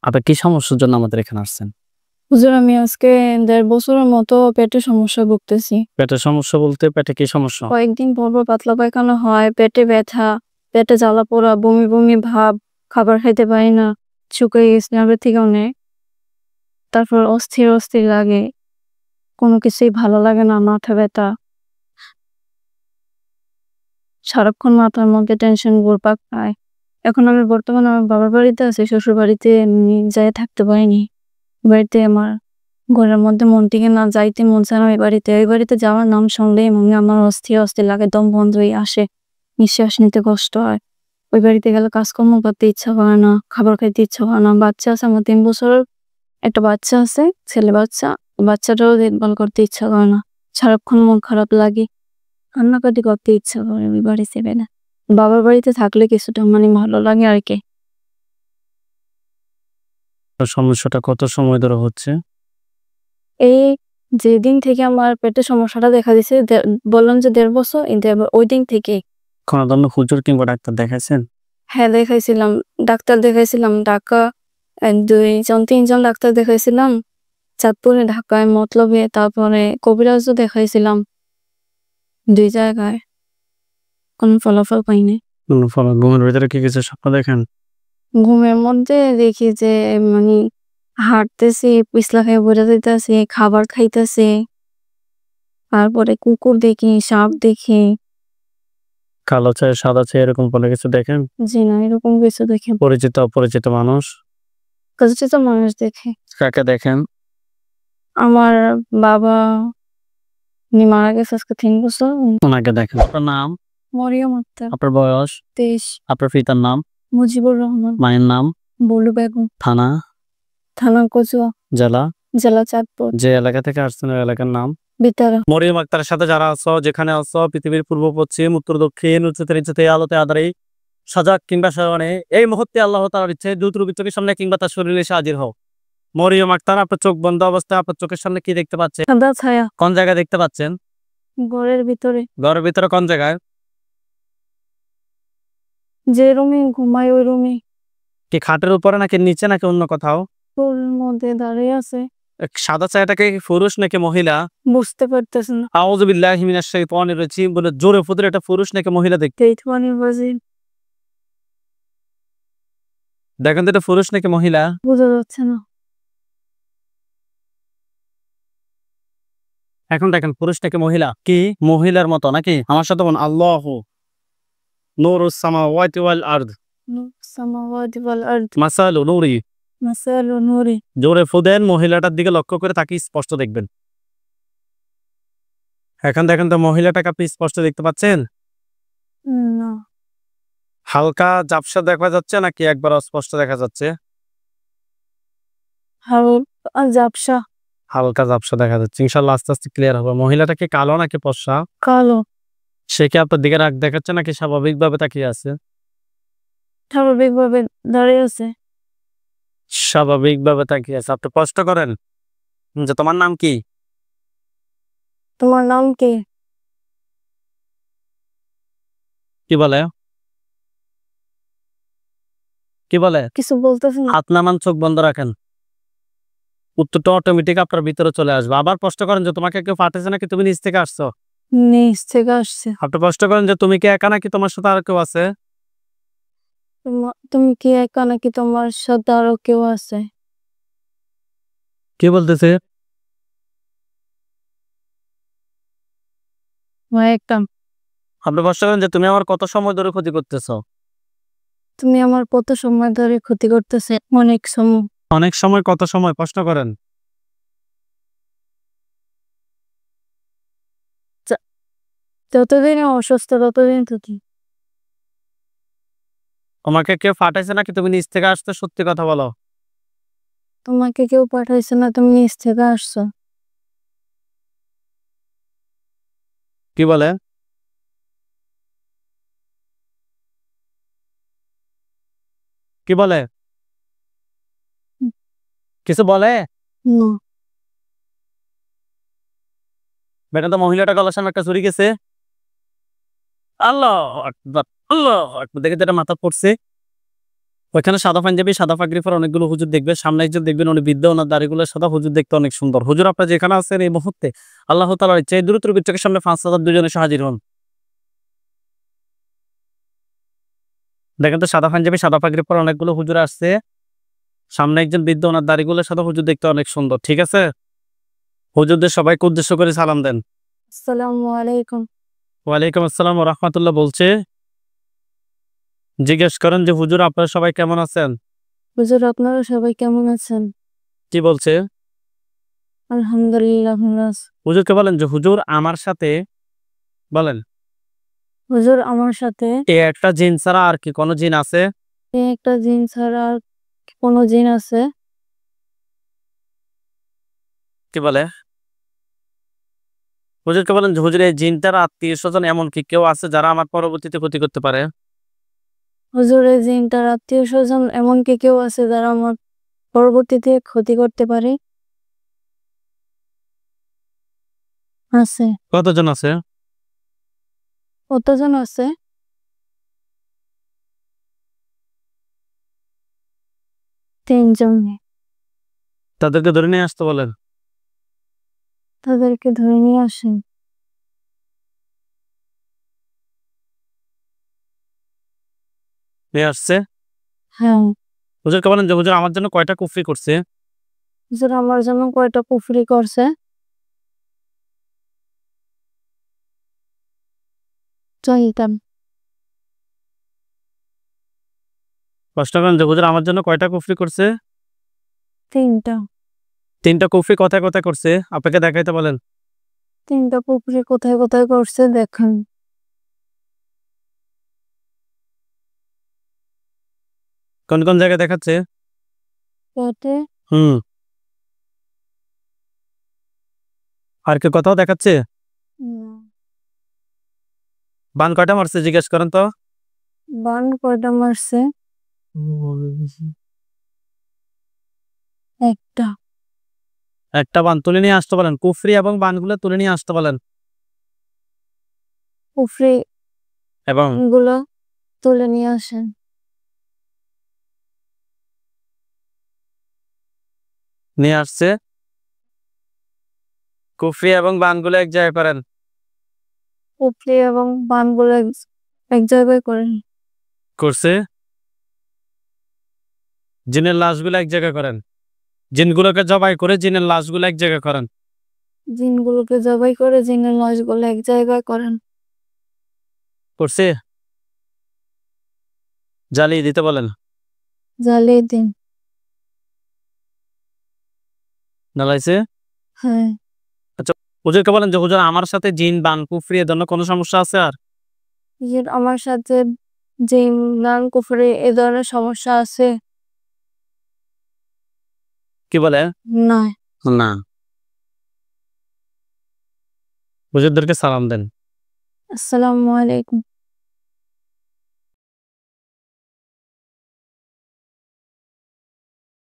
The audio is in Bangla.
আপনি কি সমস্যার জন্য আমাদের এখানে আসছেন? হুজুর, আমি আজকে ১.৫ বছরের মতো পেটের সমস্যায় ভুগতেছি। পেটের সমস্যা বলতে পেটে কি সমস্যা? কয়েকদিন পর পাতলা পায়খানা হয়, পেটে ব্যথা, পেটে জ্বালা-পোড়া, বমি ভাব, খাবার খাইতে পারি না। শুকিয়ে গেছি আগের থেকে অনেক। তারপর অস্থির লাগে। কোনো কিছুই ভালো লাগে না, মাথা ব্যথা। সারাক্ষণ মাথার মধ্যে টেনশন ঘুরপাক খায়। এখন আমি বর্তমানে আমার বাবার বাড়িতে আছি, শ্বশুর বাড়িতে আমি যেয়ে থাকতে পারিনি। বাড়িতে আমার ঘরের মধ্যে মন টিকে না, যাইতে মন চায় না ওই বাড়িতে। ওই বাড়িতে যাওয়ার নাম শুনলেই মনে আমার অস্থির লাগে, দম বন্ধ হয়ে আসে, নিঃশ্বাস নিতে কষ্ট হয়। ওই বাড়িতে গেলে কাজকর্ম করতে ইচ্ছা করে না, খাবার খাইতে ইচ্ছা করে না। বাচ্চা আছে, আমার ৩ বছরের একটা বাচ্চা আছে, ছেলে বাচ্চা। বাচ্চাটারও দেখভাল করতে ইচ্ছা করে না, সারাক্ষণ মন খারাপ লাগে, কান্নাকাটি করতে ইচ্ছা করে ওই বাড়ি ছেড়ে না। বাবার বাড়িতে থাকলে কিছুটা ভালো লাগে আর কি। সমস্যাটা কত সময় ধরে হচ্ছে? এই যেদিন থেকে আমার পেটের সমস্যাটা দেখা দিছে, বললাম যে ১.৫ বছর, ওই দিন থেকে। কোনো ধরনের হুজুর কিংবা ডাক্তার দেখাইছেন? হ্যাঁ, দেখাইছিলাম। ডাক্তার দেখাইছিলাম ঢাকা, ২ জন ৩ জন ডাক্তার দেখাইছিলাম। চাঁদপুরে, ঢাকায়, মতলবে, তারপরে কবিরাজও দেখাইছিলাম ২ জায়গায়। কোনো ফলাফল পাইনি। ঘুমের ভিতরে কি কিছু স্বপ্ন দেখেন? ঘুমের মধ্যে দেখি যে মানে হাঁটতেছি, পিছলা খাইয়া পইড়া যাইতাছি, খাবার খাইতাছি। তারপরে কুকুর দেখি, সাপ দেখি। কালো চায়, সাদা চায় এরকম কোনো কিছু দেখেন? জি না, এরকম কিছু দেখি। পরিচিত অপরিচিত মানুষ? পরিচিত মানুষ দেখি। কাকে দেখেন? আমার বাবা, উনি মারা গেছে আজকে ৩ বছর। ওনাকে দেখেন। আপনার নাম? মরিয়ম আক্তার। আপনার বয়স? ২৩। আপনার পিতার নাম? মুজিবুর রহমান। মায়ের নাম? বলু বেগম। থানা? থানা কচুয়া। জেলা? জেলা চাঁদপুর। যে এলাকা থেকে আসছেন ওই এলাকার নাম? বিতারা। মরিয়ম আক্তারের সাথে যারা আছো, যেখানে আছো, পৃথিবীর পূর্ব পশ্চিম উত্তর দক্ষিণ উচ্চতে নিচুতে আলোতে আধারে সজাগ কিংবা সরণে এই মুহূর্তে আল্লাহ তাআলার ইচ্ছে দ্রুত রূপে চোখের সামনে কিংবা তার শরীরে এসে হাজির হও। মরিয়ম আক্তার, আপনার চোখ বন্ধ অবস্থায় আপনার চোখের সামনে কি দেখতে পাচ্ছেন? সাদা ছায়া। কোন জায়গায় দেখতে পাচ্ছেন? ঘরের ভিতরে। ঘরের ভিতরে কোন জায়গায়? যে রুমে ঘুমাই ওই রুমে। কি খাটের উপরে নাকি নিচে নাকি অন্য কোথাও? ফুল মধ্যে দাঁড়িয়ে আছে। সাদা ছায়াটাকে কি পুরুষ নাকি মহিলা? বুঝতে পারতেছি না। আউযু বিল্লাহি মিনাশ শাইতানির রাজিম বলে জোরে ফুদরে, এটা পুরুষ নাকি মহিলা দেখতে? তেইতওয়ানি বাজি। দেখেন তো এটা পুরুষ নাকি মহিলা? বোঝা যাচ্ছে না। এখন দেখেন পুরুষ নাকি মহিলা? কি মহিলার মতো নাকি? আমার সাথে বলুন আল্লাহু নূরুস সামাওয়াতি ওয়াল আরদ নূর সামাওয়াতি ওয়াল আরদ। মাসালু নূরি। মাসালু নূরি। জোরে ফুদেন, মহিলাটার দিকে লক্ষ্য করে তাকে স্পষ্ট দেখবেন। এখন দেখেন তো মহিলাটাকে আপনি স্পষ্ট দেখতে পাচ্ছেন? না। হালকা ঝাপসা দেখা যাচ্ছে নাকি একবার অস্পষ্ট দেখা যাচ্ছে? হালকা ঝাপসা। হালকা ঝাপসা দেখা যাচ্ছে। ইনশাআল্লাহ আস্তে আস্তে ক্লিয়ার হবে। মহিলাটা কি কালো নাকি ফর্সা? কালো। সে কি আপনার দিকে রাগ দেখাচ্ছে নাকি স্বাভাবিকভাবে তাকিয়ে আছে? স্বাভাবিকভাবে দাঁড়িয়ে আছে। স্বাভাবিকভাবে তাকিয়ে আছে। আপনি প্রশ্ন করেন যে তোমার নাম কি? তোমার নাম কি? কি বলে? কি বলে? কিছু বলতেছে না। হাত নামান, চোখ বন্ধ রাখেন। উত্তরটা অটোমেটিক আপনার ভিতরে চলে আসবে। আবার প্রশ্ন করেন যে তোমাকে কেউ পাঠাইছে নাকি তুমি নিজ থেকে আসছো? নিচ থেকে আসছে। আপনি প্রশ্ন করেন যে তুমি কি একা নাকি তোমার সাথে আর কেউ আছে? তুমি কি একা নাকি তোমার সাথে আরো কেউ আছে? কি বলতেছে? একটা। আপনি প্রশ্ন করেন যে তুমি আমার কত সময় ধরে ক্ষতি করতেছো? তুমি আমার কত সময় ধরে ক্ষতি করতেছে? অনেক সময়। অনেক সময় কত সময় প্রশ্ন করেন? যতদিন অসুস্থ ততদিন থাকি। তোমাকে কেউ পাঠাইছে নাকি তুমি নিজ থেকে আসতে? সত্যি কথা বলো। তোমাকে কেউ পাঠাইছে না, তুমি নিচ থেকে আসছো। কি বলে? কি বলে? কিছু বলে? না। বেটা তো মহিলাটা গলার সামনে একটা ছুরি গেছে। আল্লাহ আকবার, আল্লাহ আকবার, দেখে যেটা মাথা পড়ছে। ওইখানে সাদা পাঞ্জাবি সাদা পাগড়ি পরা অনেকগুলো হুজুর দেখবে, সামনে একজন দেখবেন উনি বৃদ্ধ, ওনার দাড়িগুলো সাদা, হুজুর দেখতে অনেক সুন্দর। হুজুর আপনারা যেখানে আছেন এই মুহূর্তে আল্লাহ তাআলার ইচ্ছায় দ্রুত নবীর চোখের সামনে 5,000 দুজনে এসে হাজির হন। দেখেন তো সাদা পাঞ্জাবি সাদা পাগড়ি পরা অনেকগুলো হুজুর আসছে, সামনে একজন বৃদ্ধ, ওনার দাড়িগুলো সাদা, হুজুর দেখতে অনেক সুন্দর। ঠিক আছে, হুজুরদের সবাইকে উদ্দেশ্য করে সালাম দেন। আসসালামু আলাইকুম। ওয়ালাইকুম আসসালাম ওয়া রাহমাতুল্লাহ বলছে। জিজ্ঞেস করেন যে হুজুর আপনারা সবাই কেমন আছেন? হুজুর আপনারা সবাই কেমন আছেন? কি বলছে? আলহামদুলিল্লাহ ভালো আছি। হুজুরকে বলেন যে হুজুর আমার সাথে, বলেন, হুজুর আমার সাথে এই একটা জিন ছাড়া আর কি কোনো জিন আছে? এই একটা জিন ছাড়া আর কোনো জিন আছে? কি বলে? হুজুরকে বলেন যে হুজুর এই জিনটার আত্মীয় স্বজন এমন কি কেউ আছে যারা আমার পরবর্তীতে ক্ষতি করতে পারে? হুজুর এই জিনটার আত্মীয় স্বজন এমন কি কেউ আছে যারা আমার পরবর্তীতে ক্ষতি করতে পারে? আছে। কতজন আছে? কতজন আছে? তিনজন। তাদেরকে ধরে নিয়ে আসতে বলেন। তাদেরকে ধরে নিয়ে আসেন। নিয়ে আসছে। হ্যাঁ। হুজুরকে বলেন যে হুজুর আমার জন্য কয়টা কুফরি করছে? হুজুর আমার জন্য কয়টা কুফরি করছে? চাইতাম। প্রশ্ন করেন যে হুজুর আমার জন্য কয়টা কুফরি করছে? 3টা। 3টা কুফরি কথায় কথায় করছে, আপনাকে দেখাইতে বলেন। 3টা কুফরি কোথায় কোথায় করছে দেখান। কোন কোন জায়গায় দেখাচ্ছে? পেটে। হুম। আর কি কোথাও দেখাচ্ছে? বান কয়টা মারছে জিজ্ঞেস করেন তো। বান কয়টা মারছে? একটা। একটা বান তুলে নিয়ে আসতে বলেন, কুফরি এবং বানগুলো তুলে নিয়ে আসতে বলেন। কুফরি এবং গুলো তুলে নিয়ে আসেন। নিয়ে আসছে, কুফরি এবং বানগুলো এক জায়গায় করেন। কুফরি এবং বানগুলো এক জায়গায় করেন। করছে। জিনের লাশগুলো এক জায়গায় করেন। জিনগুলোকে জবাই করে জিনের লাশগুলো এক জায়গায় করেন। জিনগুলোকে জবাই করে জিনের লাশগুলো এক জায়গায় করেন। করছে। জ্বালিয়ে দিতে বলেন। জ্বালিয়ে দিন। জ্বালাইছে। হ্যাঁ। আচ্ছা, হুজুরকে বলেন যে হুজুর আমার সাথে জিন বান কুফরি এ ধরনের কোনো সমস্যা আছে আর? হুজুর আমার সাথে জিন বান কুফরি এ ধরনের সমস্যা আছে? কি বলে? না। না। হুজুরদেরকে সালাম দেন। আসসালামু আলাইকুম।